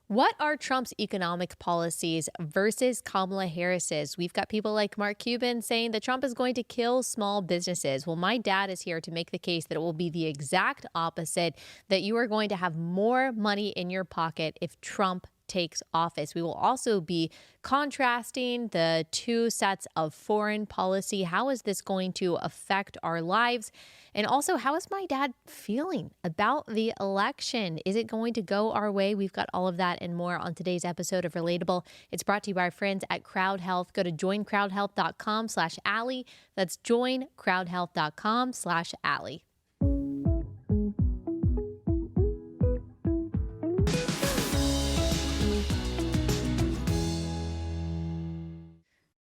What are Trump's economic policies versus Kamala Harris's? We've got people like Mark Cuban saying that Trump is going to kill small businesses. Well, my dad is here to make the case that it will be the exact opposite, that you are going to have more money in your pocket if Trump takes office. We will also be contrasting the two sets of foreign policy. How is this going to affect our lives? And also, how is my dad feeling about the election? Is it going to go our way? We've got all of that and more on today's episode of Relatable. It's brought to you by our friends at Crowd Health. Go to joincrowdhealth.com/Allie. That's joincrowdhealth.com/Allie.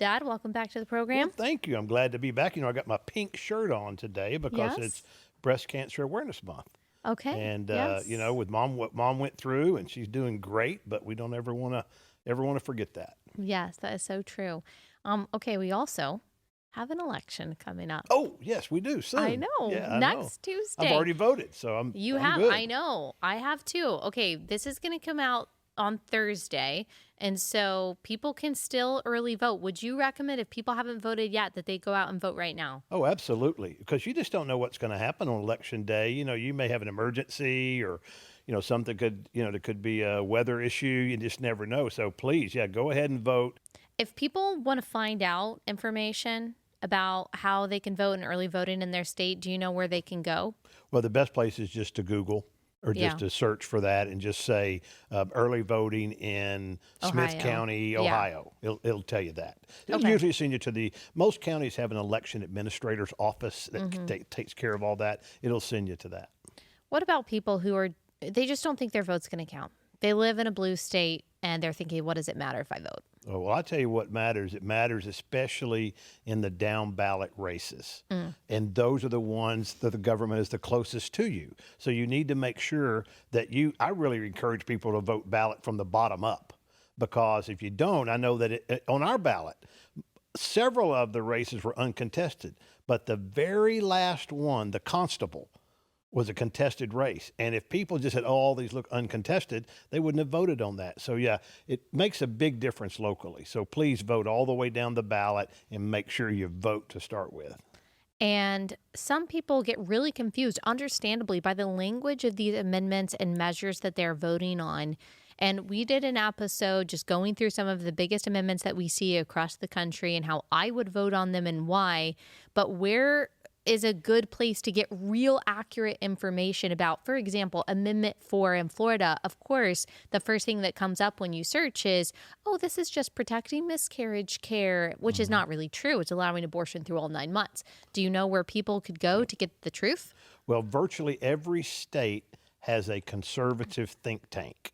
Dad, welcome back to the program. Well, thank you. I'm glad to be back. I got my pink shirt on today because it's Breast Cancer Awareness Month. Okay. And with mom, what mom went through, and she's doing great, but we don't ever want to forget that. Yes, that is so true. Okay, we also have an election coming up. Oh, yes, we do. Soon. I know. Yeah, Next Tuesday. I've already voted, so I'm good. I know. I have too. Okay, this is going to come out on Thursday, and so people can still early vote. Would you recommend, if people haven't voted yet, that they go out and vote right now? Oh, absolutely, because you just don't know what's going to happen on Election Day. You may have an emergency, or something there could be a weather issue. You just never know. So please, go ahead and vote. If people want to find out information about how they can vote and early voting in their state, do you know where they can go? Well, the best place is just to Google. Or just to search for that and just say early voting in Smith County, Ohio. It'll tell you that. It'll usually send you most counties have an election administrator's office that takes care of all that. It'll send you to that. What about people who they just don't think their vote's going to count? They live in a blue state and they're thinking, what does it matter if I vote? Oh, well, I'll tell you what matters. It matters especially in the down ballot races. And those are the ones that the government is the closest to you. So you need to make sure that I really encourage people to vote ballot from the bottom up. Because if you don't, I know that on our ballot, several of the races were uncontested. But the very last one, the constable, was a contested race. And if people just said, all these look uncontested, they wouldn't have voted on that. So it makes a big difference locally. So please vote all the way down the ballot and make sure you vote to start with. And some people get really confused, understandably, by the language of these amendments and measures that they're voting on. And we did an episode just going through some of the biggest amendments that we see across the country and how I would vote on them and why. But where is a good place to get real accurate information about, for example, Amendment 4 in Florida? Of course, the first thing that comes up when you search is, this is just protecting miscarriage care, which is not really true. It's allowing abortion through all 9 months. Do you know where people could go to get the truth? Well, virtually every state has a conservative think tank.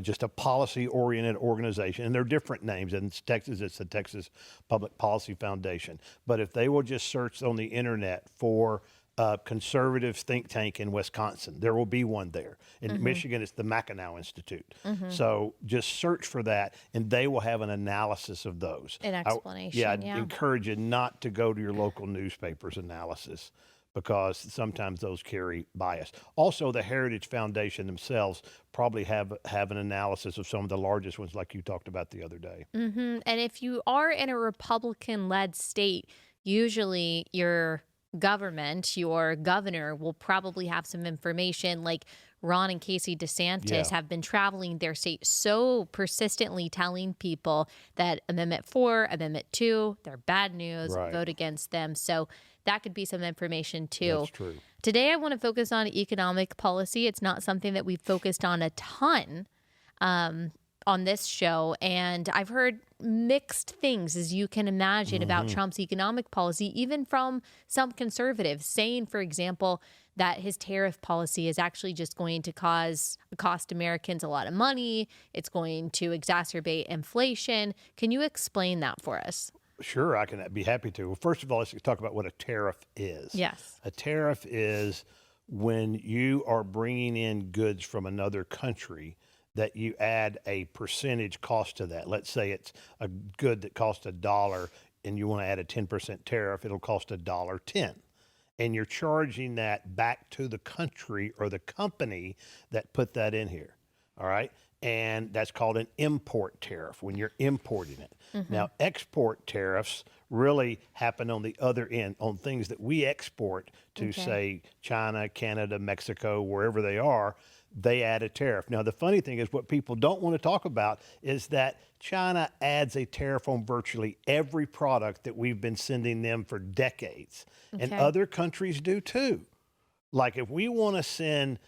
Just a policy-oriented organization. And they're different names. In Texas, it's the Texas Public Policy Foundation. But if they will just search on the internet for a conservative think tank in Wisconsin, there will be one there. In Michigan, it's the Mackinac Institute. So just search for that, and they will have an analysis of those. An explanation, I'd encourage you not to go to your local newspaper's analysis, because sometimes those carry bias. Also, the Heritage Foundation themselves probably have an analysis of some of the largest ones, like you talked about the other day. And if you are in a Republican-led state, usually your government, your governor, will probably have some information. Like Ron and Casey DeSantis have been traveling their state so persistently telling people that Amendment 4, Amendment 2, they're bad news, vote against them. So that could be some information too. That's true. Today, I want to focus on economic policy. It's not something that we've focused on a ton on this show. And I've heard mixed things, as you can imagine, about Trump's economic policy, even from some conservatives saying, for example, that his tariff policy is actually just going to cost Americans a lot of money. It's going to exacerbate inflation. Can you explain that for us? Sure, I can be happy to. Well, first of all, let's talk about what a tariff is. Yes. A tariff is when you are bringing in goods from another country that you add a percentage cost to that. Let's say it's a good that costs $1 and you want to add a 10% tariff, it'll cost $1.10. And you're charging that back to the country or the company that put that in here. All right. and that's called an import tariff when you're importing it. Now, export tariffs really happen on the other end, on things that we export to, say, China, Canada, Mexico, wherever they are. They add a tariff. Now, the funny thing is what people don't want to talk about is that China adds a tariff on virtually every product that we've been sending them for decades. And other countries do too. Like if we want to send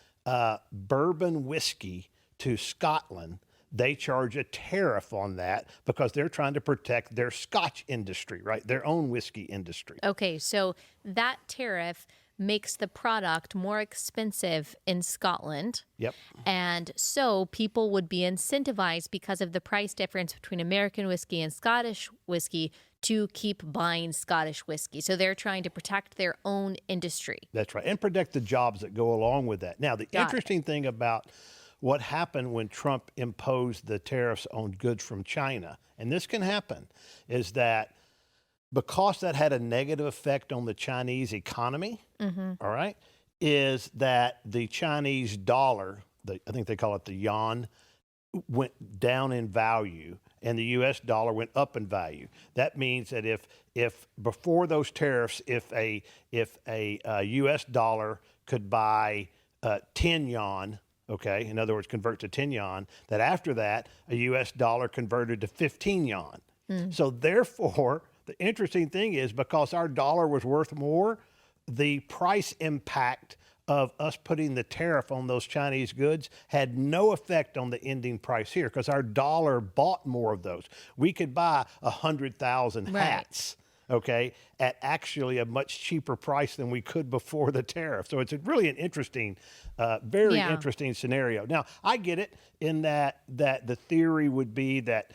bourbon whiskey to Scotland, they charge a tariff on that because they're trying to protect their Scotch industry, right? Their own whiskey industry. Okay, so that tariff makes the product more expensive in Scotland. Yep. And so people would be incentivized because of the price difference between American whiskey and Scottish whiskey to keep buying Scottish whiskey. So they're trying to protect their own industry. That's right. And protect the jobs that go along with that. Now, the interesting thing about what happened when Trump imposed the tariffs on goods from China, and this can happen, is that because that had a negative effect on the Chinese economy, all right, is that the Chinese dollar, I think they call it the yuan, went down in value and the U.S. dollar went up in value. That means that if before those tariffs, if a U.S. dollar could buy 10 yuan, okay, in other words, convert to 10 yuan, that after that, a U.S. dollar converted to 15 yuan. So therefore, the interesting thing is because our dollar was worth more, the price impact of us putting the tariff on those Chinese goods had no effect on the ending price here because our dollar bought more of those. We could buy 100,000 hats, okay, at actually a much cheaper price than we could before the tariff. So it's really an interesting, very interesting scenario. Now, I get it in that the theory would be that,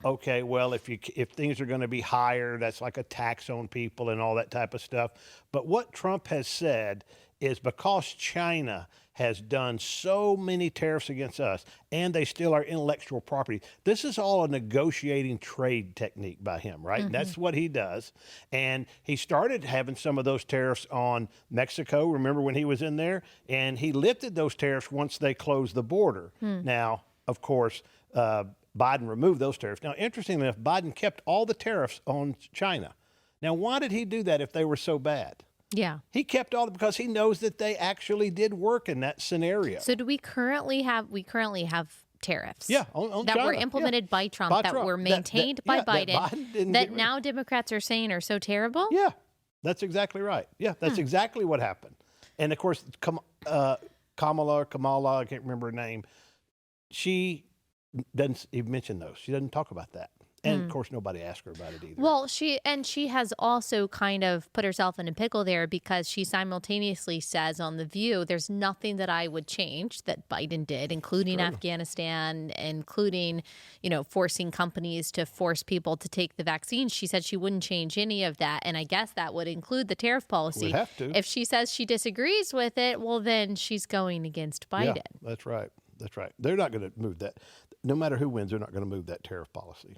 okay, well, if things are going to be higher, that's like a tax on people and all that type of stuff. But what Trump has said is because China has done so many tariffs against us and they steal our intellectual property, this is all a negotiating trade technique by him, right? That's what he does. And he started having some of those tariffs on Mexico, remember when he was in there? And he lifted those tariffs once they closed the border. Now, of course, Biden removed those tariffs. Now, interestingly enough, Biden kept all the tariffs on China. Now, why did he do that if they were so bad? Yeah. He kept all because he knows that they actually did work in that scenario. So do we currently have tariffs? Yeah, on that China. were implemented by Trump, that were maintained by Biden, that now Democrats are saying are so terrible? Yeah, that's exactly right. Yeah, that's exactly what happened. And of course, Kamala, I can't remember her name, she doesn't even mention those. She doesn't talk about that. And of course, nobody asked her about it either. Well, she has also kind of put herself in a pickle there because she simultaneously says on The View, there's nothing that I would change that Biden did, including Afghanistan, including, forcing companies to force people to take the vaccine. She said she wouldn't change any of that. And I guess that would include the tariff policy. Would have to. If she says she disagrees with it, well, then she's going against Biden. Yeah, that's right. That's right. They're not going to move that. No matter who wins, they're not going to move that tariff policy.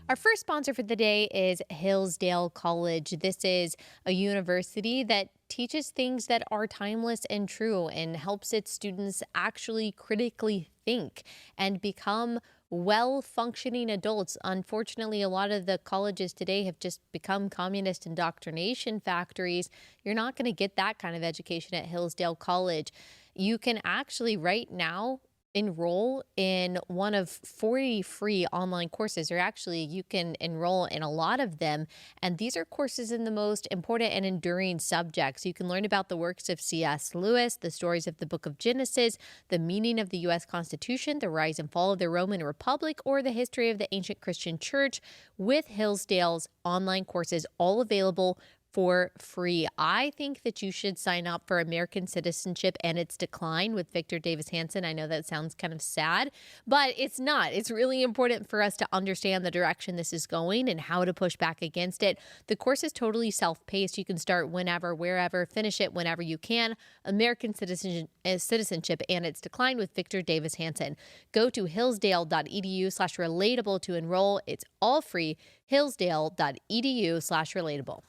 Our first sponsor for the day is Hillsdale College. This is a university that teaches things that are timeless and true and helps its students actually critically think and become well-functioning adults. Unfortunately, a lot of the colleges today have just become communist indoctrination factories. You're not going to get that kind of education at Hillsdale College. You can actually right now enroll in one of 40 free online courses, or actually you can enroll in a lot of them. And these are courses in the most important and enduring subjects. You can learn about the works of C.S. Lewis, the stories of the book of Genesis, the meaning of the U.S. Constitution, the rise and fall of the Roman Republic, or the history of the ancient Christian church with Hillsdale's online courses, all available for free. I think that you should sign up for American Citizenship and Its Decline with Victor Davis Hanson. I know that sounds kind of sad, but it's not. It's really important for us to understand the direction this is going and how to push back against it. The course is totally self-paced. You can start whenever, wherever, finish it whenever you can. American Citizenship and Its Decline with Victor Davis Hanson. Go to hillsdale.edu/relatable to enroll. It's all free. Hillsdale.edu/relatable.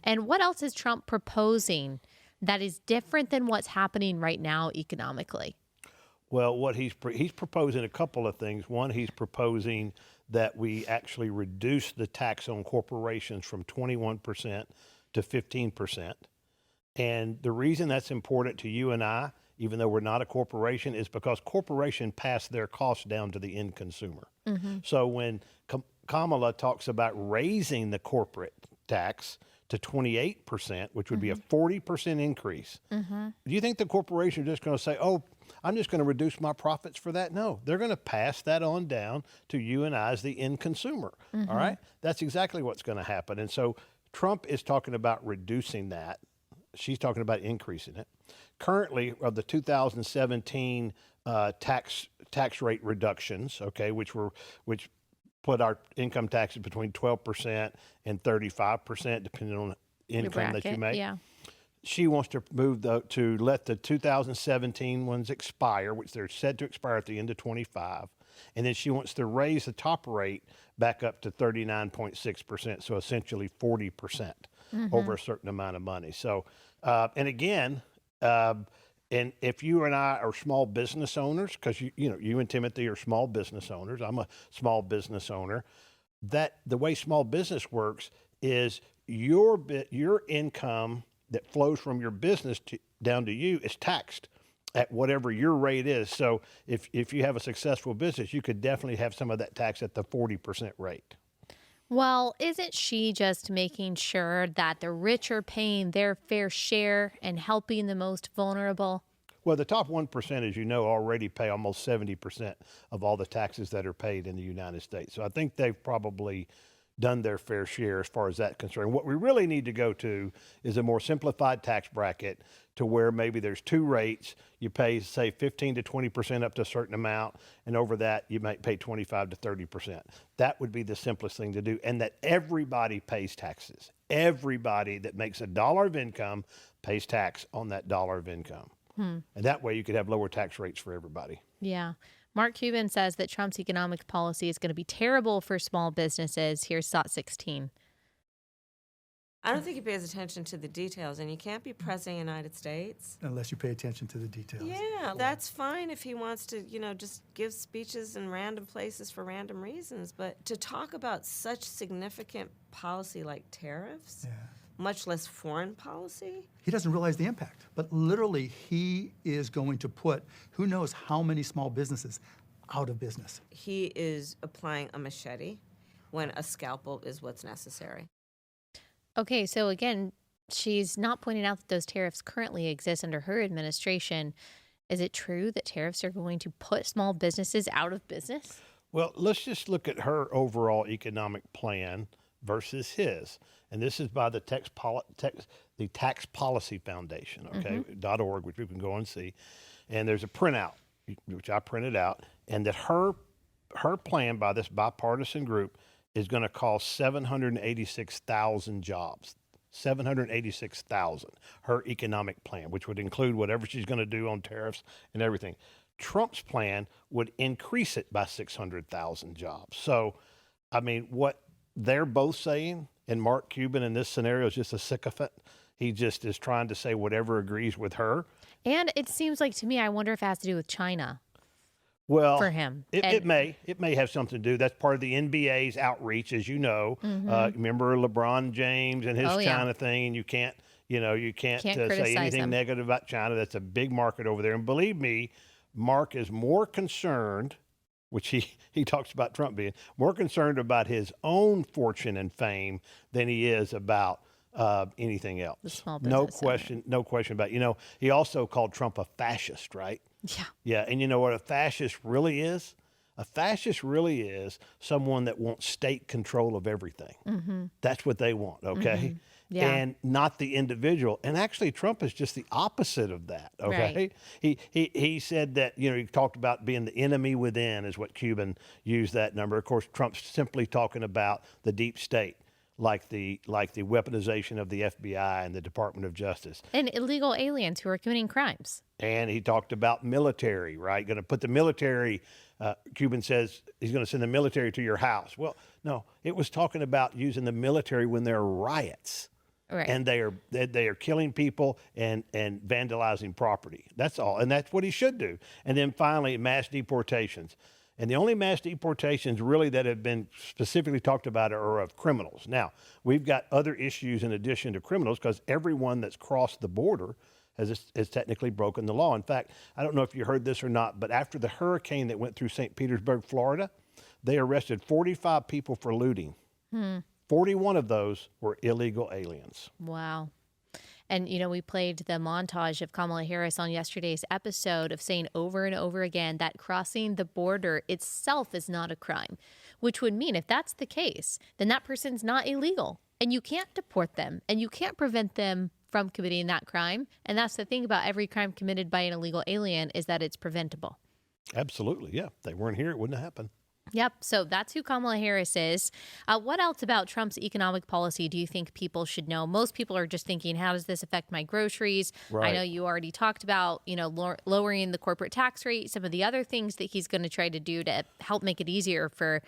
And what else is Trump proposing that is different than what's happening right now economically? Well, what he's proposing a couple of things. One, he's proposing that we actually reduce the tax on corporations from 21% to 15%. And the reason that's important to you and I, even though we're not a corporation, is because corporations pass their costs down to the end consumer. So when Kamala talks about raising the corporate tax to 28%, which would be a 40% increase, do you think the corporation is just going to say, oh, I'm just going to reduce my profits for that? No, they're going to pass that on down to you and I as the end consumer. All right? That's exactly what's going to happen. And so Trump is talking about reducing that. She's talking about increasing it. Currently, of the 2017 tax rate reductions, okay, which put our income taxes between 12% and 35%, depending on income that you make. Yeah. She wants to move to let the 2017 ones expire, which they're set to expire at the end of 25. And then she wants to raise the top rate back up to 39.6%, so essentially 40% over a certain amount of money. So, and again, and if you and I are small business owners, because you and Timothy are small business owners, I'm a small business owner, that the way small business works is your income that flows from your business down to you is taxed at whatever your rate is. So if you have a successful business, you could definitely have some of that tax at the 40% rate. Well, isn't she just making sure that the rich are paying their fair share and helping the most vulnerable? Well, the top 1%, as you know, already pay almost 70% of all the taxes that are paid in the United States. So I think they've probably done their fair share as far as that concerned. What we really need to go to is a more simplified tax bracket to where maybe there's two rates. You pay, say, 15 to 20% up to a certain amount, and over that, you might pay 25 to 30%. That would be the simplest thing to do, and that everybody pays taxes. Everybody that makes $1 of income pays tax on that $1 of income. And that way you could have lower tax rates for everybody. Yeah. Mark Cuban says that Trump's economic policy is going to be terrible for small businesses. Here's Thought 16. I don't think he pays attention to the details, and you can't be president of the United States Unless you pay attention to the details. Yeah, that's fine if he wants to, just give speeches in random places for random reasons. But to talk about such significant policy like tariffs, much less foreign policy. He doesn't realize the impact, but literally he is going to put who knows how many small businesses out of business. He is applying a machete when a scalpel is what's necessary. Okay, so again, she's not pointing out that those tariffs currently exist under her administration. Is it true that tariffs are going to put small businesses out of business? Well, let's just look at her overall economic plan versus his. And this is by the Tax Policy Foundation, okay, .org, which you can go and see. And there's a printout, which I printed out, and that her plan by this bipartisan group is going to cost 786,000 jobs. 786,000, her economic plan, which would include whatever she's going to do on tariffs and everything. Trump's plan would increase it by 600,000 jobs. So, I mean, what they're both saying, and Mark Cuban in this scenario is just a sycophant. He just is trying to say whatever agrees with her. And it seems like to me, I wonder if it has to do with China. Well, for him, it may have something to do. That's part of the NBA's outreach, as you know. Remember LeBron James and his China thing, and you can't say anything negative about China. That's a big market over there, and believe me, Mark is more concerned, which he talks about Trump being more concerned about his own fortune and fame than he is about anything else. The small business no question about it. He also called Trump a fascist, right? Yeah. Yeah, and you know what a fascist really is? A fascist really is someone that wants state control of everything. That's what they want, okay? Yeah. And not the individual. And actually, Trump is just the opposite of that, okay? Right. He said that, he talked about being the enemy within is what Cuban used that number. Of course, Trump's simply talking about the deep state. Like the weaponization of the FBI and the Department of Justice. And illegal aliens who are committing crimes. And he talked about military, right? Going to put the military, Cuban says he's going to send the military to your house. Well, no, it was talking about using the military when there are riots. Right. And they are killing people and vandalizing property. That's all. And that's what he should do. And then finally, mass deportations. And the only mass deportations really that have been specifically talked about are of criminals. Now, we've got other issues in addition to criminals because everyone that's crossed the border has technically broken the law. In fact, I don't know if you heard this or not, but after the hurricane that went through St. Petersburg, Florida, they arrested 45 people for looting. 41 of those were illegal aliens. Wow. And, you know, we played the montage of Kamala Harris on yesterday's episode of saying over and over again that crossing the border itself is not a crime, which would mean if that's the case, then that person's not illegal and you can't deport them and you can't prevent them from committing that crime. And that's the thing about every crime committed by an illegal alien is that it's preventable. Absolutely. Yeah. If they weren't here, it wouldn't have happened. Yep. So that's who Kamala Harris is. What else about Trump's economic policy do you think people should know? Most people are just thinking, how does this affect my groceries? Right. I know you already talked about, you know, lowering the corporate tax rate, some of the other things that he's going to try to do to help make it easier for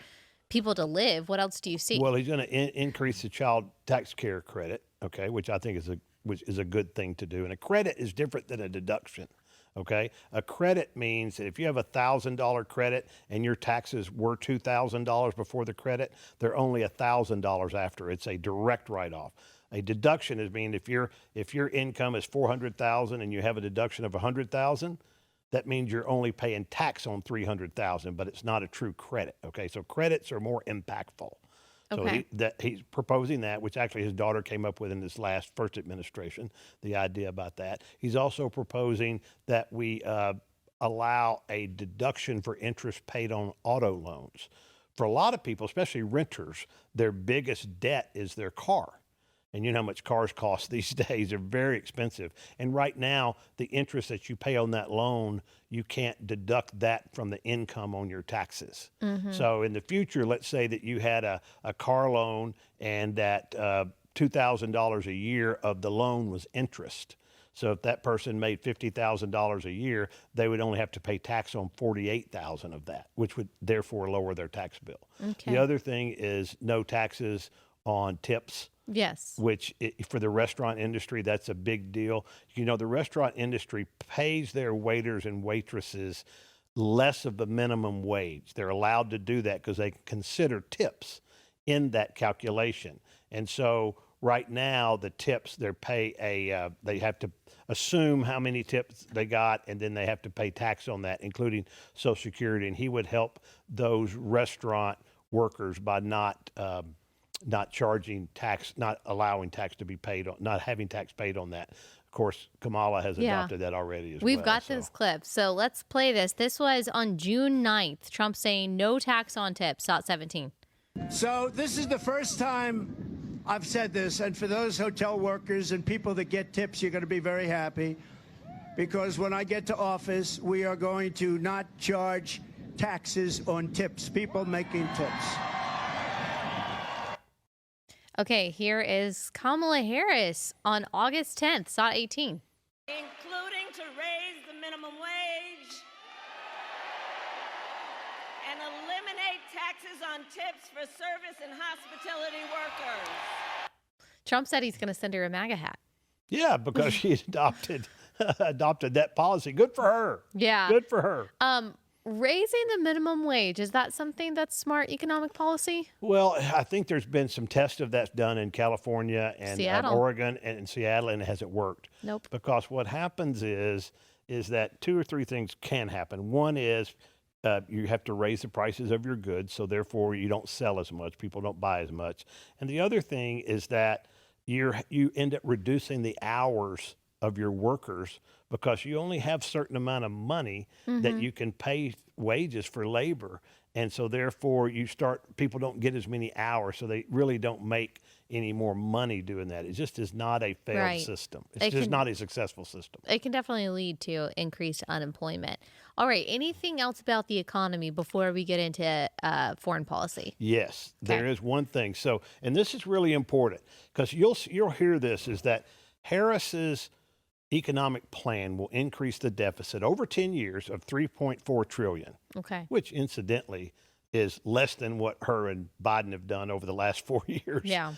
people to live. What else do you see? Well, he's going to increase the child tax care credit, okay, which I think is a good thing to do. And a credit is different than a deduction. Okay, a credit means that if you have $1,000 credit and your taxes were $2,000 before the credit, they're only $1,000 after. It's a direct write-off. A deduction is mean if your income is $400,000 and you have a deduction of $100,000, that means you're only paying tax on $300,000, but it's not a true credit. Okay, so credits are more impactful. Okay. So he's proposing that, which actually his daughter came up with in this first administration, the idea about that. He's also proposing that we allow a deduction for interest paid on auto loans. For a lot of people, especially renters, their biggest debt is their car. And you know how much cars cost these days. They're very expensive. And right now, the interest that you pay on that loan, you can't deduct that from the income on your taxes. So in the future, let's say that you had a car loan and that $2,000 a year of the loan was interest. So if that person made $50,000 a year, they would only have to pay tax on $48,000 of that, which would therefore lower their tax bill. Okay. The other thing is no taxes on tips. Yes. Which for the restaurant industry, that's a big deal. You know, the restaurant industry pays their waiters and waitresses less of the minimum wage. They're allowed to do that because they consider tips in that calculation. And so right now, the tips, they have to assume how many tips they got, and then they have to pay tax on that, including Social Security. And he would help those restaurant workers by not charging tax, not allowing tax to be paid on, not having tax paid on that. Of course, Kamala has adopted that already as well. We've got this clip. So let's play this. This was on June 9th. Trump saying no tax on tips. Dot 17. So this is the first time I've said this. And for those hotel workers and people that get tips, you're going to be very happy. Because when I get to office, we are going to not charge taxes on tips, people making tips. Okay, here is Kamala Harris on August 10th, SOT 18. Including to raise the minimum wage and eliminate taxes on tips for service and hospitality workers. Trump said he's going to send her a MAGA hat. Yeah, because she adopted that policy. Good for her. Yeah. Good for her. Raising the minimum wage, is that something that's smart economic policy? Well, I think there's been some tests of that done in California and Oregon and in Seattle, and it hasn't worked. Nope. Because what happens is that two or three things can happen. One is you have to raise the prices of your goods, so therefore you don't sell as much. People don't buy as much. And the other thing is that you end up reducing the hours of your workers because you only have a certain amount of money that you can pay wages for labor. And so therefore people don't get as many hours, so they really don't make any more money doing that. It just is not a failed system. It's just not a successful system. It can definitely lead to increased unemployment. All right, anything else about the economy before we get into foreign policy? Yes, there is one thing. So, and this is really important because you'll hear this, is that Harris's economic plan will increase the deficit over 10 years of $3.4 trillion. Okay. Which incidentally is less than what her and Biden have done over the last 4 years. Yeah.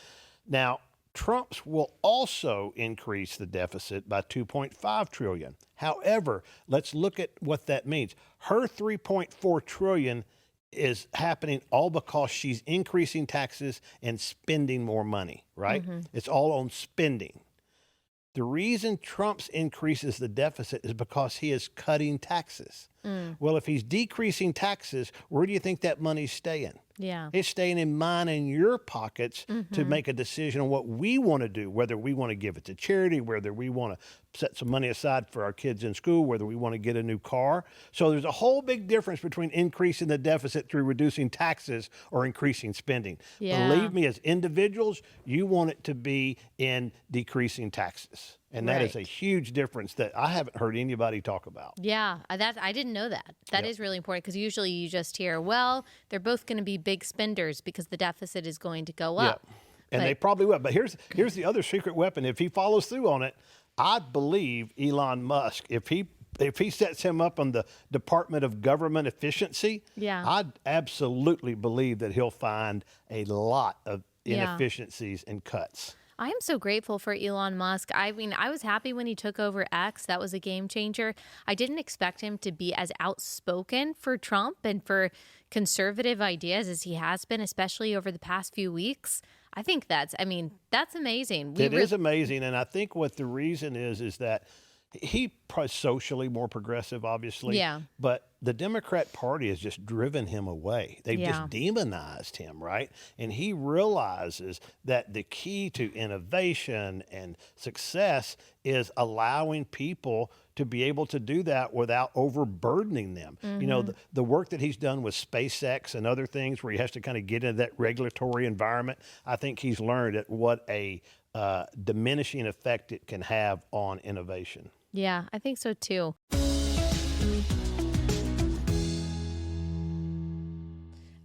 Now, Trump's will also increase the deficit by 2.5 trillion. However, let's look at what that means. Her 3.4 trillion is happening all because she's increasing taxes and spending more money, right? It's all on spending. The reason Trump's increases the deficit is because he is cutting taxes. Well, if he's decreasing taxes, where do you think that money's staying? Yeah. It's staying in mine and your pockets to make a decision on what we want to do, whether we want to give it to charity, whether we want to set some money aside for our kids in school, whether we want to get a new car. So there's a whole big difference between increasing the deficit through reducing taxes or increasing spending. Yeah. Believe me, as individuals, you want it to be in decreasing taxes. And that is a huge difference that I haven't heard anybody talk about. Yeah, I didn't know that. That is really important because usually you just hear, well, they're both going to be big spenders because the deficit is going to go up. And they probably will. But here's the other secret weapon. If he follows through on it, I believe Elon Musk, if he sets him up on the Department of Government Efficiency, I absolutely believe that he'll find a lot of inefficiencies and cuts. I am so grateful for Elon Musk. I mean, I was happy when he took over X. That was a game changer. I didn't expect him to be as outspoken for Trump and for conservative ideas as he has been, especially over the past few weeks. I think that's amazing. It is amazing. And I think what the reason is that he probably socially more progressive, obviously. Yeah. But the Democrat Party has just driven him away. They've just demonized him, right? And he realizes that the key to innovation and success is allowing people to be able to do that without overburdening them. You know, the work that he's done with SpaceX and other things where he has to kind of get into that regulatory environment, I think he's learned at what a diminishing effect it can have on innovation. Yeah, I think so too.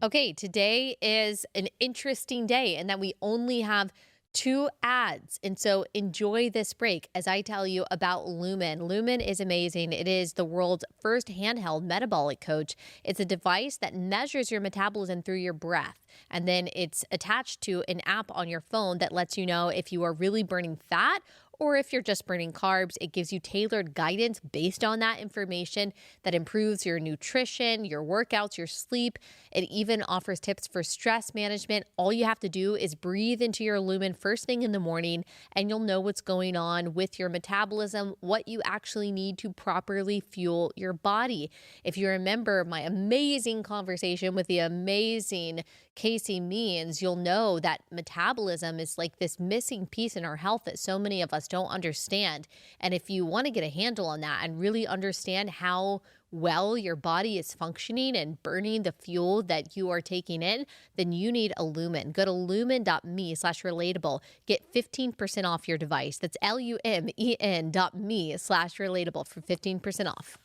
Okay, today is an interesting day in that we only have 2 ads. And so enjoy this break as I tell you about Lumen. Lumen is amazing. It is the world's first handheld metabolic coach. It's a device that measures your metabolism through your breath. And then it's attached to an app on your phone that lets you know if you are really burning fat or if you're just burning carbs. It gives you tailored guidance based on that information that improves your nutrition, your workouts, your sleep. It even offers tips for stress management. All you have to do is breathe into your Lumen first thing in the morning, and you'll know what's going on with your metabolism, what you actually need to properly fuel your body. If you remember my amazing conversation with the amazing Casey Means, you'll know that metabolism is like this missing piece in our health that so many of us don't understand. And if you want to get a handle on that and really understand how well your body is functioning and burning the fuel that you are taking in, then you need a Lumen. Go to lumen.me/relatable. Get 15% off your device. That's lumen.me/relatable for 15% off.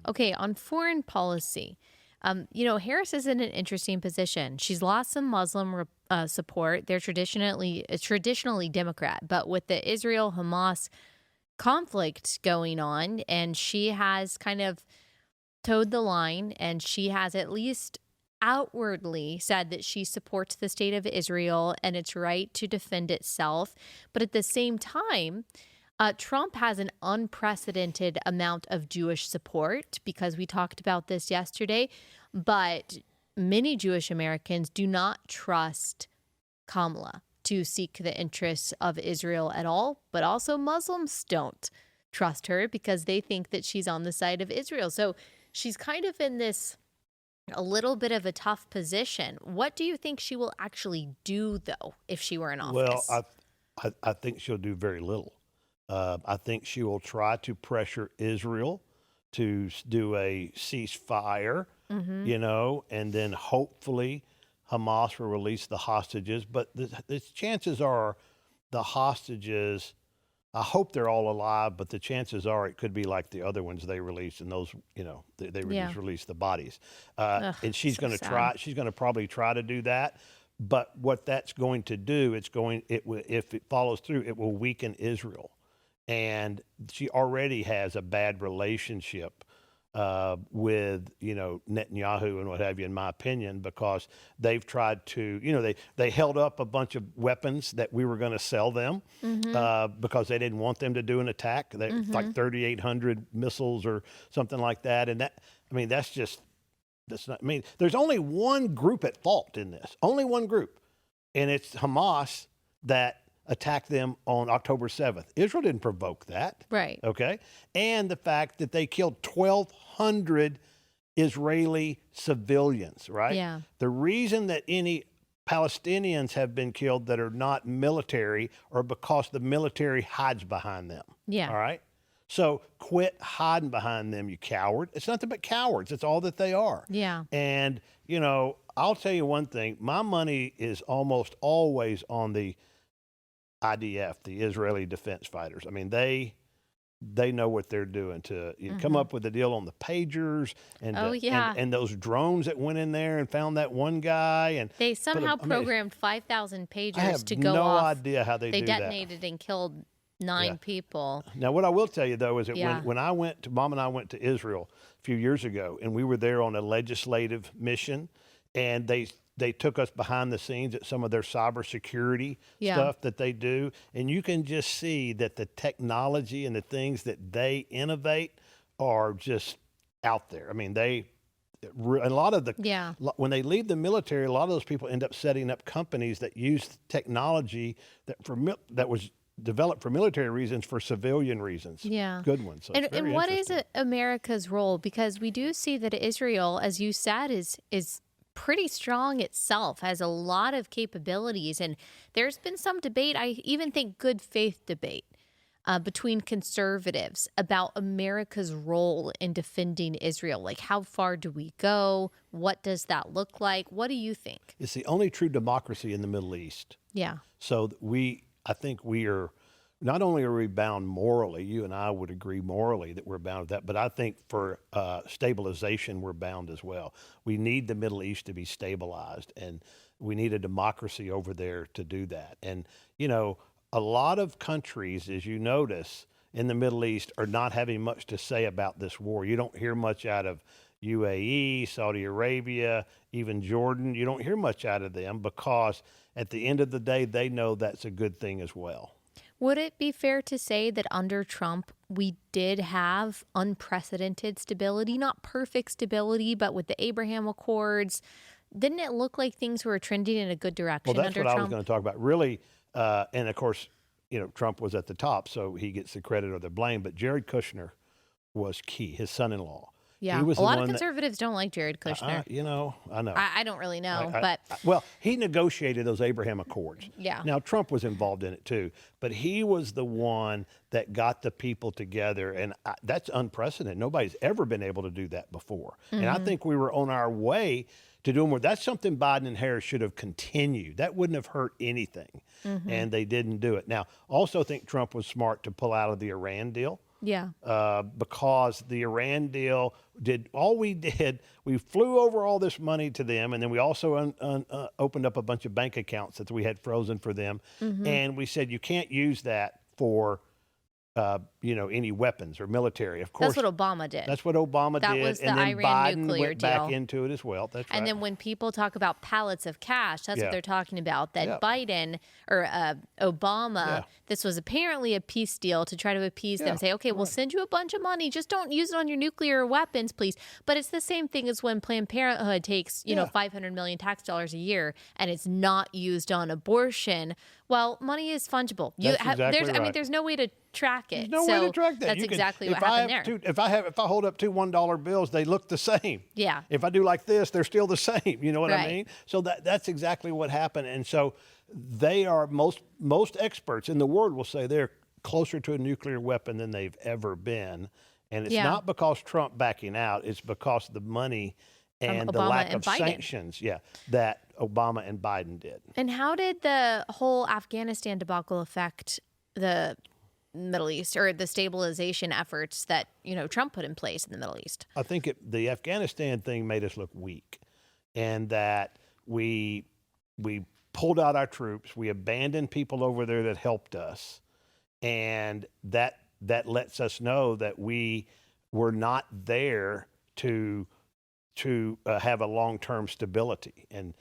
Okay, on foreign policy, Harris is in an interesting position. She's lost some Muslim support. They're traditionally Democrat, but with the Israel-Hamas conflict going on, and she has kind of towed the line, and she has at least outwardly said that she supports the state of Israel and its right to defend itself. But at the same time, Trump has an unprecedented amount of Jewish support because we talked about this yesterday, but many Jewish Americans do not trust Kamala to seek the interests of Israel at all, but also Muslims don't trust her because they think that she's on the side of Israel. So she's kind of in this a little bit of a tough position. What do you think she will actually do, though, if she were in office? Well, I think she'll do very little. I think she will try to pressure Israel to do a ceasefire, and then hopefully Hamas will release the hostages. But the chances are the hostages, I hope they're all alive, but the chances are it could be like the other ones they released, and those, they just released the bodies. And she's going to try. She's going to probably try to do that. But what that's going to do, if it follows through, it will weaken Israel. And she already has a bad relationship with, Netanyahu and what have you, in my opinion, because they've tried to, they held up a bunch of weapons that we were going to sell them because they didn't want them to do an attack. Like 3,800 missiles or something like that. And there's only one group at fault in this, only one group. And it's Hamas that attacked them on October 7th. Israel didn't provoke that. Right. Okay. And the fact that they killed 1,200 Israeli civilians, right? Yeah. The reason that any Palestinians have been killed that are not military are because the military hides behind them. Yeah. All right. So quit hiding behind them, you coward. It's nothing but cowards. It's all that they are. Yeah. And, I'll tell you one thing. My money is almost always on the IDF, the Israeli defense fighters. I mean, they know what they're doing to come up with a deal on the pagers and and those drones that went in there and found that one guy, and they somehow programmed 5,000 pagers to go no off. idea how they do that. They detonated and killed 9 people. Now, what I will tell you though is that when Mom and I went to Israel a few years ago, and we were there on a legislative mission, and they took us behind the scenes at some of their cybersecurity stuff that they do. And you can just see that the technology and the things that they innovate are just out there. I mean, a lot of when they leave the military, a lot of those people end up setting up companies that use technology that was developed for military reasons for civilian reasons. Yeah. Good ones. So and what is America's role? Because we do see that Israel, as you said, is pretty strong itself, has a lot of capabilities. And there's been some debate, I even think good faith debate, between conservatives about America's role in defending Israel. Like, how far do we go? What does that look like? What do you think? It's the only true democracy in the Middle East. Yeah. So I think we are, not only are we bound morally, you and I would agree morally that we're bound with that, but I think for stabilization, we're bound as well. We need the Middle East to be stabilized, and we need a democracy over there to do that. And, a lot of countries, as you notice, in the Middle East are not having much to say about this war. You don't hear much out of UAE, Saudi Arabia, even Jordan. You don't hear much out of them because at the end of the day, they know that's a good thing as well. Would it be fair to say that under Trump, we did have unprecedented stability, not perfect stability, but with the Abraham Accords, didn't it look like things were trending in a good direction under Trump? Well, that's what I was going to talk about. Really, and of course, Trump was at the top, so he gets the credit or the blame, but Jared Kushner was key, his son-in-law. Yeah, a lot of conservatives don't like Jared Kushner. I know. I don't really know, well, he negotiated those Abraham Accords. Yeah. Now, Trump was involved in it too, but he was the one that got the people together, and that's unprecedented. Nobody's ever been able to do that before. And I think we were on our way to do more. That's something Biden and Harris should have continued. That wouldn't have hurt anything, and they didn't do it. Now, also think Trump was smart to pull out of the Iran deal. Yeah. Because the Iran deal we flew over all this money to them, and then we also opened up a bunch of bank accounts that we had frozen for them, and we said you can't use that for any weapons or military. Of course, that's what Obama did. That's what Obama did. That was the and then Iran Biden nuclear went deal. back into it as well. That's right. And then when people talk about pallets of cash, that's what they're talking about. That Biden or Obama, this was apparently a peace deal to try to appease them. Say, okay, we'll send you a bunch of money. Just don't use it on your nuclear weapons, please. But it's the same thing as when Planned Parenthood takes, $500 million tax dollars a year and it's not used on abortion. Well, money is fungible. There's no way to track it. There's no way to track that. That's exactly what happened there. If I hold up two $1 bills, they look the same. Yeah. If I do like this, they're still the same. You know what I mean? So that's exactly what happened. And so they are most experts in the world will say they're closer to a nuclear weapon than they've ever been. And it's not because Trump backing out. It's because of the money and the lack of sanctions, that Obama and Biden did. And how did the whole Afghanistan debacle affect the Middle East or the stabilization efforts that, Trump put in place in the Middle East? I think the Afghanistan thing made us look weak, and that we pulled out our troops, we abandoned people over there that helped us, and that lets us know that we we're not there to have a long-term stability. And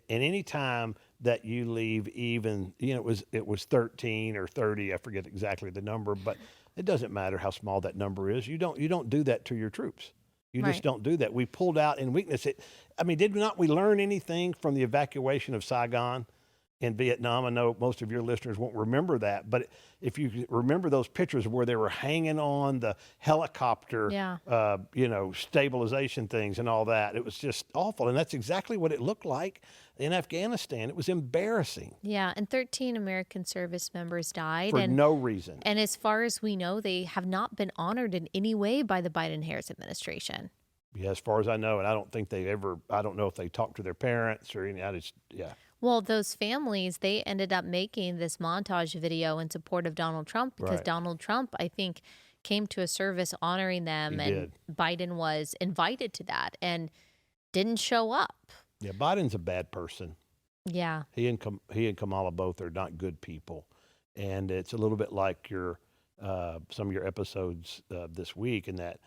any time that you leave even, it was 13 or 30, I forget exactly the number, but it doesn't matter how small that number is. You don't do that to your troops. You just don't do that. We pulled out in weakness. Did not we learn anything from the evacuation of Saigon in Vietnam? I know most of your listeners won't remember that, but if you remember those pictures where they were hanging on the helicopter, stabilization things and all that, it was just awful. And that's exactly what it looked like in Afghanistan. It was embarrassing. Yeah, and 13 American service members died. For no reason. And as far as we know, they have not been honored in any way by the Biden-Harris administration. Yeah, as far as I know, and I don't think I don't know if they talked to their parents or any, Well, those families, they ended up making this montage video in support of Donald Trump because Donald Trump, I think, came to a service honoring them, and Biden was invited to that and didn't show up. Yeah, Biden's a bad person. Yeah. He and Kamala both are not good people. And it's a little bit like some of your episodes this week in that,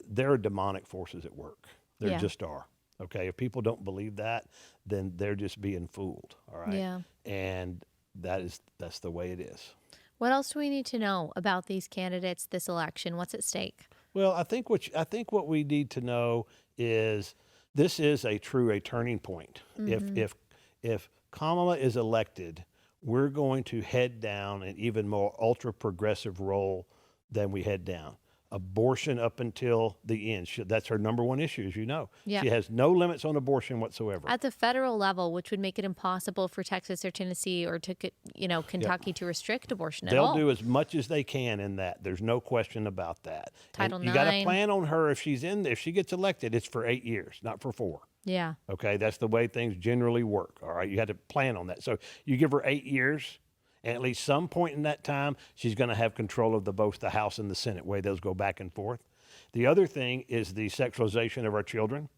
there are demonic forces at work. There just are. Okay, if people don't believe that, then they're just being fooled. All right. Yeah. And that's the way it is. What else do we need to know about these candidates this election? What's at stake? Well, I think what we need to know is this is a turning point. Mm-hmm. If Kamala is elected, we're going to head down an even more ultra progressive role than we head down. Abortion up until the end. That's her number one issue, as you know. Yeah. She has no limits on abortion whatsoever. At the federal level, which would make it impossible for Texas or Tennessee or Kentucky to restrict abortion at all. They'll do as much as they can in that. There's no question about that. Title IX. You got to plan on her if she gets elected, it's for 8 years, not for 4. Yeah. Okay, that's the way things generally work. All right, you had to plan on that. So you give her 8 years. And at least some point in that time, she's going to have control of both the House and the Senate, way those go back and forth. The other thing is the sexualization of our children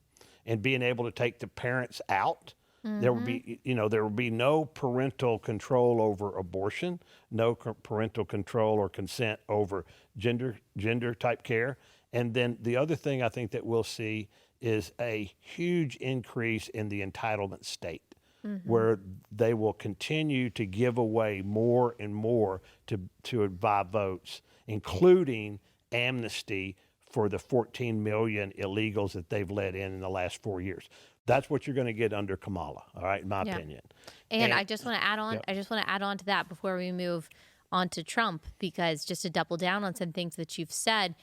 and being able to take the parents out. Mm-hmm. There will be no parental control over abortion, no parental control or consent over gender type care. And then the other thing I think that we'll see is a huge increase in the entitlement state. Mm-hmm. Where they will continue to give away more and more to buy votes, including amnesty for the 14 million illegals that they've let in the last 4 years. That's what you're going to get under Kamala, all right, in my opinion. And I just want to add on. I just want to add on to that before we move on to Trump, because just to double down on some things that you've said.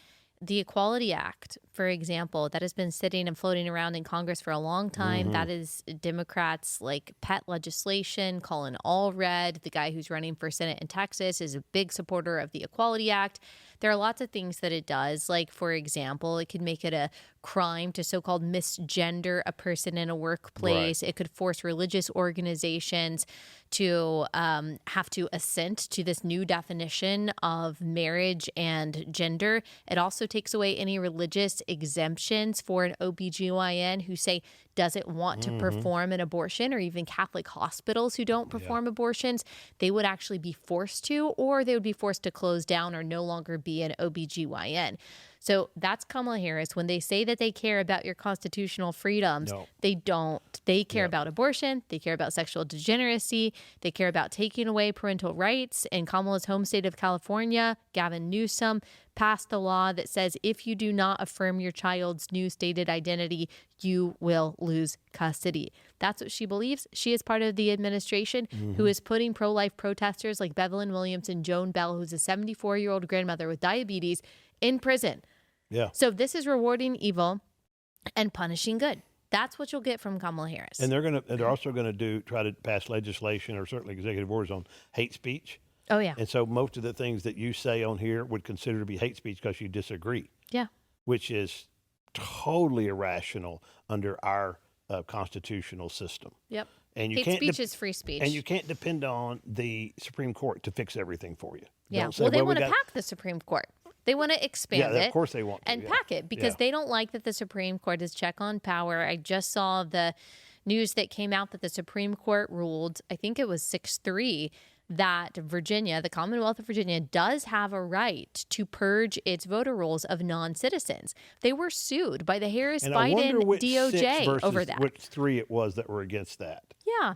The Equality Act, for example, that has been sitting and floating around in Congress for a long time. Mm-hmm. That is Democrats' pet legislation. Colin Allred, the guy who's running for Senate in Texas, is a big supporter of the Equality Act. There are lots of things that it does. Like, for example, it could make it a crime to so-called misgender a person in a workplace. Right. It could force religious organizations to have to assent to this new definition of marriage and gender. It also takes away any religious exemptions for an OBGYN who doesn't want to perform an abortion, or even Catholic hospitals who don't perform abortions. They would actually be forced to, or they would be forced to close down or no longer be an OBGYN. So that's Kamala Harris. When they say that they care about your constitutional freedoms, they don't. They care about abortion. They care about sexual degeneracy. They care about taking away parental rights. In Kamala's home state of California, Gavin Newsom passed the law that says if you do not affirm your child's new stated identity, you will lose custody. That's what she believes. She is part of the administration who is putting pro-life protesters like Bevelyn Williams and Joan Bell, who's a 74-year-old grandmother with diabetes, in prison. Yeah. So this is rewarding evil and punishing good. That's what you'll get from Kamala Harris. And they're also going to try to pass legislation or certainly executive orders on hate speech. Oh, yeah. And so most of the things that you say on here would consider to be hate speech because you disagree. Yeah. Which is totally irrational under our constitutional system. Yep. And you hate speech is free speech. And you can't depend on the Supreme Court to fix everything for you. Yeah. Well, they want to pack the Supreme Court. They want to expand it. Yeah, of course they want to. And pack it because they don't like that the Supreme Court is check on power. I just saw the news that came out that the Supreme Court ruled, I think it was 6-3, that Virginia, the Commonwealth of Virginia, does have a right to purge its voter rolls of non-citizens. They were sued by the And I Harris-Biden wonder which DOJ 6 versus over that. which 3 it was that were against that. Yeah,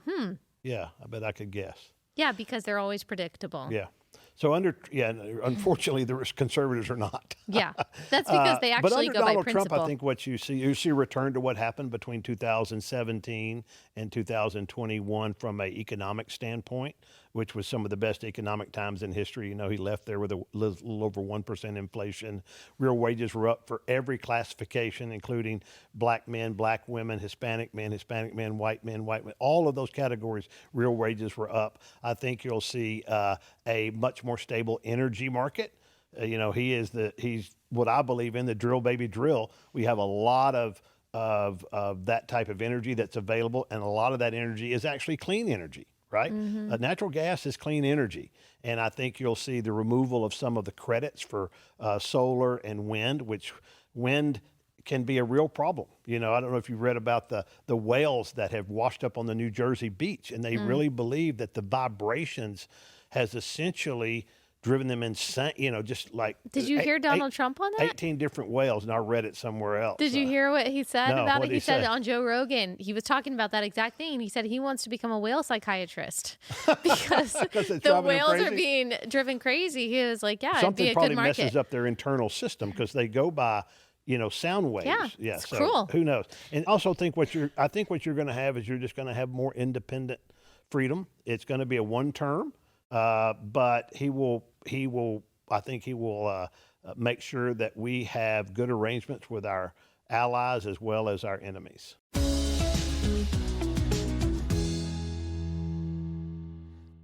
Yeah, I bet I could guess. yeah, because they're always predictable. Yeah. So unfortunately, the conservatives are not. Yeah, that's because they But actually under go by Donald principle. Trump, I think what you see a return to what happened between 2017 and 2021 from an economic standpoint, which was some of the best economic times in history. You know, he left there with a little over 1% inflation. Real wages were up for every classification, including black men, black women, Hispanic men, white men, all of those categories, real wages were up. I think you'll see a much more stable energy market. You know, he's what I believe in, the drill baby drill. We have a lot of that type of energy that's available, and a lot of that energy is actually clean energy, right? Natural gas is clean energy, and I think you'll see the removal of some of the credits for solar and wind, which wind can be a real problem. You know, I don't know if you've read about the whales that have washed up on the New Jersey beach, and they really believe that the vibrations has essentially driven them insane, you know, just like... Did you hear Donald Trump on that? 18 different whales, and I read it somewhere else. Did you hear what he said No, about what it? did He he said say? on Joe Rogan, he was talking about that exact thing. He said he wants to become a whale psychiatrist because they're the driving him whales are crazy? being driven crazy. He was like, yeah, it'd be Something a probably good market. messes up their internal system because they go by, you know, sound waves. Yeah, it's so cruel. Who knows? And also think what you're going to have is you're just going to have more independent freedom. It's going to be a one term, but he will. I think he will make sure that we have good arrangements with our allies as well as our enemies.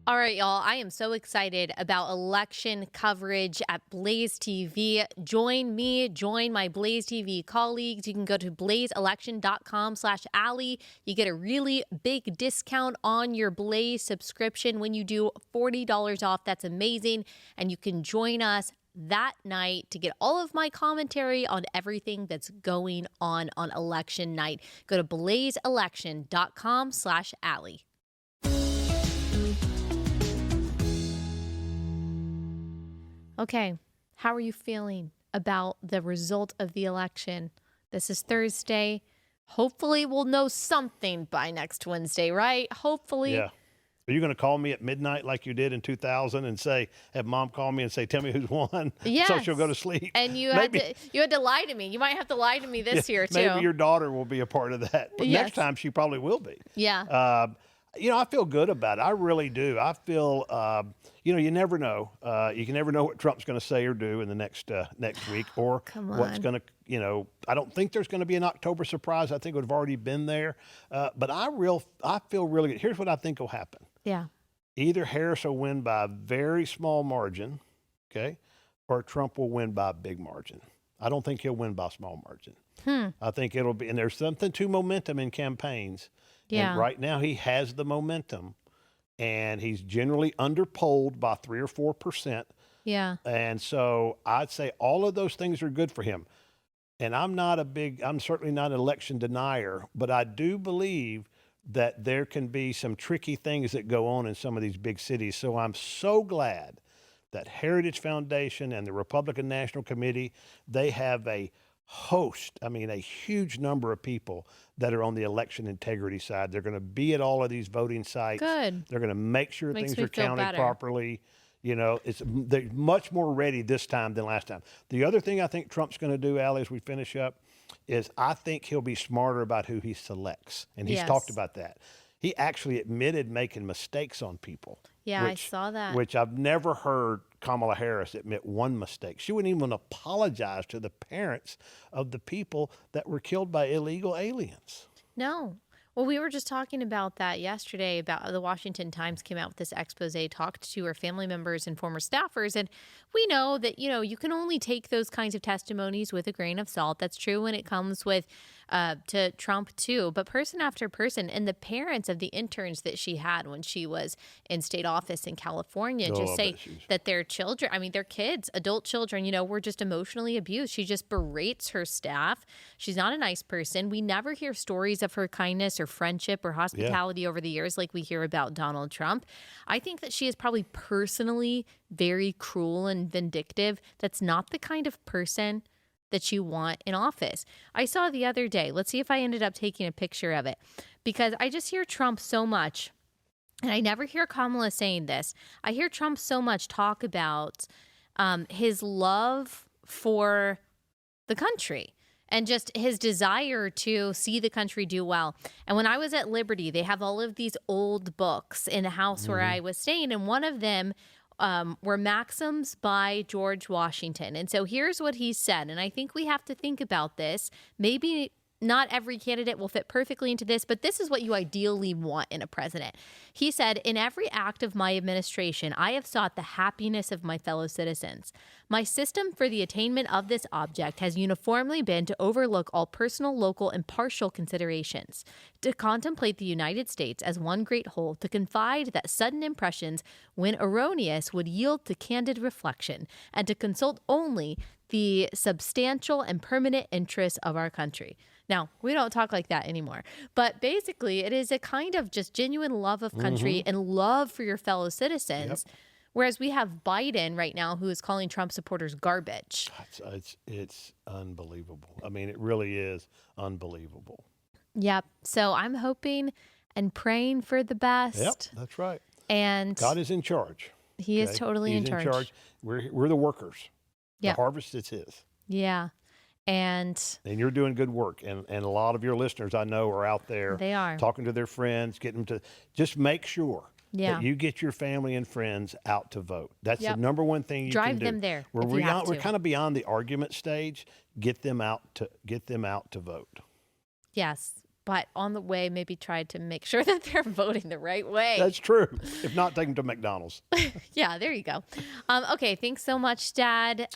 All right, y'all. I am so excited about election coverage at Blaze TV. Join me, join my Blaze TV colleagues. You can go to blazeelection.com/Allie. You get a really big discount on your Blaze subscription when you do $40 off. That's amazing. And you can join us that night to get all of my commentary on everything that's going on election night. Go to blazeelection.com/Allie. Okay, how are you feeling about the result of the election? This is Thursday. Hopefully we'll know something by next Wednesday, right? Hopefully. Yeah. Are you going to call me at midnight like you did in 2000 and have Mom call me and say, tell me who's won? Yes. So she'll go to sleep. And you had to lie to me. You might have to lie to me this year too. Maybe your daughter will be a part of that. But Yes. next time she probably will be. Yeah. You know, I feel good about it. I really do. I feel, you know, you never know. You can never know what Trump's going to say or do in the next week, or what's going to, you know, I don't think there's going to be an October surprise. I think it would have already been there. But I feel really good. Here's what I think will happen. Yeah. Either Harris will win by a very small margin, okay, or Trump will win by a big margin. I don't think he'll win by a small margin. I think it'll be, and there's something to momentum in campaigns. Yeah. And right now he has the momentum, and he's generally underpolled by 3 or 4%. Yeah. And so I'd say all of those things are good for him. And I'm certainly not an election denier, but I do believe that there can be some tricky things that go on in some of these big cities. So I'm so glad that Heritage Foundation and the Republican National Committee, they have a huge number of people that are on the election integrity side. They're going to be at all of these voting sites. Good. They're going to make sure Makes things me are feel counted better. properly. You know, they're much more ready this time than last time. The other thing I think Trump's going to do, Allie, as we finish up, is I think he'll be smarter about who he selects. And he's talked about that. He actually admitted making mistakes on people. Yeah, I saw that. Which I've never heard Kamala Harris admit one mistake. She wouldn't even apologize to the parents of the people that were killed by illegal aliens. No. Well, we were just talking about that yesterday, about the Washington Times came out with this expose, talked to her family members and former staffers. And we know that, you know, you can only take those kinds of testimonies with a grain of salt. That's true when it comes with to Trump too, but person after person, and the parents of the interns that she had when she was in state office in California just say that their children, I mean, their kids, adult children, were just emotionally abused. She just berates her staff. She's not a nice person. We never hear stories of her kindness or friendship or hospitality over the years like we hear about Donald Trump. I think that she is probably personally very cruel and vindictive. That's not the kind of person that you want in office. I saw the other day, let's see if I ended up taking a picture of it, because I just hear Trump so much, and I never hear Kamala saying this. I hear Trump so much talk about his love for the country and just his desire to see the country do well. And when I was at Liberty, they have all of these old books in the house where I was staying, and one of them were maxims by George Washington. And so here's what he said, and I think we have to think about this. Maybe not every candidate will fit perfectly into this, but this is what you ideally want in a president. He said, "In every act of my administration, I have sought the happiness of my fellow citizens. My system for the attainment of this object has uniformly been to overlook all personal, local, and partial considerations, to contemplate the United States as one great whole, to confide that sudden impressions, when erroneous, would yield to candid reflection, and to consult only the substantial and permanent interests of our country." Now, we don't talk like that anymore, but basically it is a kind of just genuine love of country and love for your fellow citizens. Whereas we have Biden right now, who is calling Trump supporters garbage. It's unbelievable. I mean, it really is unbelievable. Yep. So I'm hoping and praying for the best. Yep, that's right. And God is in charge. He is totally He's in charge. We're the workers. Yep. The harvest is his. Yeah. And you're doing good work. And a lot of your listeners, I know, are out there. They are. Talking to their friends, getting them to just make sure that you get your family and friends out to vote. That's the number one thing you drive can do. them there. We're kind of beyond the argument stage. Get them out to vote. Yes. But on the way, maybe try to make sure that they're voting the right way. That's true. If not, take them to McDonald's. Yeah, there you go. Okay, thanks so much, Dad.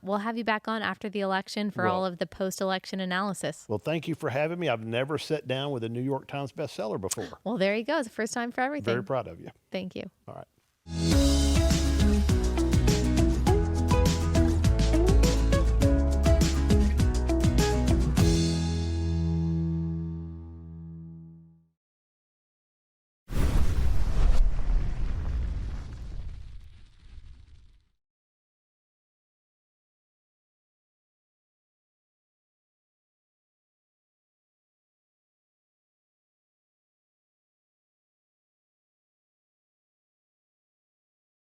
We'll have you back on after the election for all of the post-election analysis. Well, thank you for having me. I've never sat down with a New York Times bestseller before. Well, there you go. It's the first time for everything. Very proud of you. Thank you. All right.